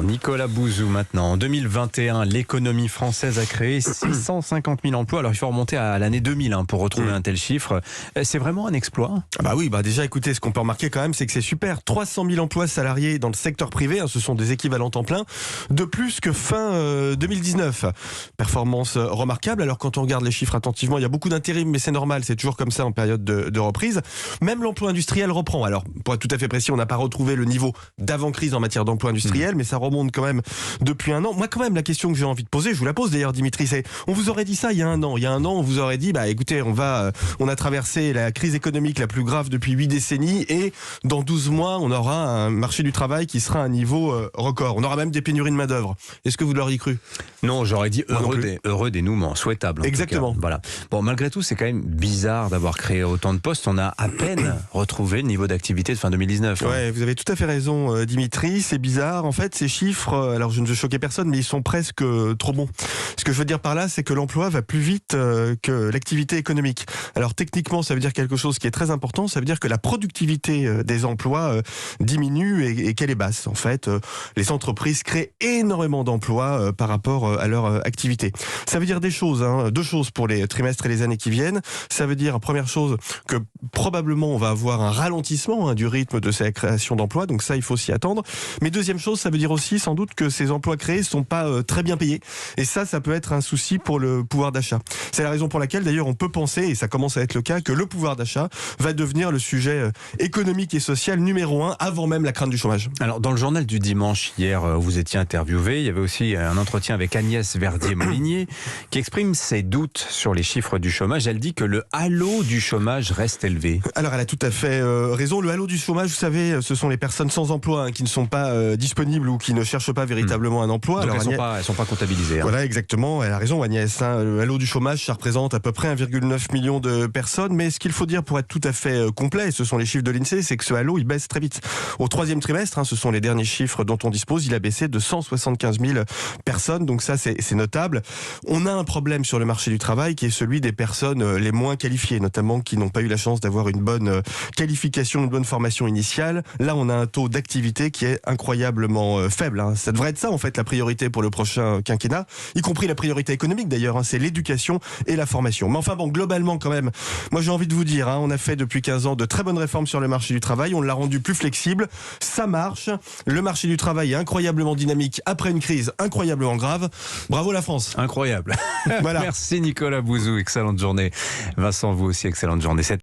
Nicolas Bouzou maintenant. En 2021, l'économie française a créé 650 000 emplois. Alors il faut remonter à l'année 2000 pour retrouver un tel chiffre. C'est vraiment un exploit? Oui, déjà écoutez, ce qu'on peut remarquer quand même, c'est que c'est super. 300 000 emplois salariés dans le secteur privé, ce sont des équivalents temps plein, de plus que fin 2019. Performance remarquable. Alors quand on regarde les chiffres attentivement, il y a beaucoup d'intérim, mais c'est normal, c'est toujours comme ça en période de reprise. Même l'emploi industriel reprend. Alors pour être tout à fait précis, on n'a pas retrouvé le niveau d'avant-crise en matière d'emploi industriel, mais ça remonte quand même depuis un an. Moi quand même, la question que j'ai envie de poser, je vous la pose d'ailleurs Dimitri, c'est, on vous aurait dit ça il y a un an. Il y a un an, on vous aurait dit, écoutez, on a traversé la crise économique la plus grave depuis 8 décennies et dans 12 mois, on aura un marché du travail qui sera à un niveau record. On aura même des pénuries de main d'œuvre. Est-ce que vous l'auriez cru? Non, j'aurais dit heureux dénouement, souhaitable. Exactement. Voilà. Bon, malgré tout, c'est quand même bizarre d'avoir créé autant de postes. On a à peine retrouvé le niveau d'activité de fin 2019. Ouais, vous avez tout à fait raison, Dimitri. C'est bizarre. En fait, ces chiffres, alors je ne veux choquer personne, mais ils sont presque trop bons. Ce que je veux dire par là, c'est que l'emploi va plus vite que l'activité économique. Alors techniquement, ça veut dire quelque chose qui est très important. Ça veut dire que la productivité des emplois diminue et qu'elle est basse. En fait, les entreprises créent énormément d'emplois par rapport à leur activité. Ça veut dire deux choses pour les trimestres et les années qui viennent. Ça veut dire, première chose, que probablement on va avoir un ralentissement du rythme de ces créations d'emplois. Donc ça, il faut s'y attendre. Mais deuxième chose, ça veut dire aussi sans doute que ces emplois créés sont pas très bien payés. Et ça peut être un souci pour le pouvoir d'achat. C'est la raison pour laquelle d'ailleurs on peut penser, et ça commence à être le cas, que le pouvoir d'achat va devenir le sujet économique et social numéro 1 avant même la crainte du chômage. Alors dans le journal du dimanche hier, vous étiez interviewé, il y avait aussi un entretien avec Agnès Verdier-Molinier qui exprime ses doutes sur les chiffres du chômage. Elle dit que le halo du chômage reste élevé. Alors elle a tout à fait raison. Le halo du chômage, vous savez, ce sont les personnes sans emploi qui ne sont pas disponibles ou qui ne cherchent pas véritablement un emploi. Donc alors, elles sont pas comptabilisées. Voilà, exactement. Elle a raison, Agnès. Le halo du chômage, ça représente à peu près 1,9 million de personnes. Mais ce qu'il faut dire pour être tout à fait complet, ce sont les chiffres de l'INSEE, c'est que ce halo, il baisse très vite. Au troisième trimestre, ce sont les derniers chiffres dont on dispose, il a baissé de 175 000 personnes. Donc ça, c'est notable. On a un problème sur le marché du travail qui est celui des personnes les moins qualifiées, notamment qui n'ont pas eu la chance d'avoir une bonne qualification, une bonne formation initiale. Là, on a un taux d'activité qui est incroyablement faible. Ça devrait être ça, en fait, la priorité pour le prochain quinquennat, y compris la priorité économique d'ailleurs, c'est l'éducation et la formation. Mais enfin bon, globalement quand même, moi j'ai envie de vous dire, on a fait depuis 15 ans de très bonnes réformes sur le marché du travail, on l'a rendu plus flexible, ça marche, le marché du travail est incroyablement dynamique après une crise incroyablement grave. Bravo la France. Incroyable. Voilà. Merci Nicolas Bouzou, excellente journée. Vincent, vous aussi, excellente journée.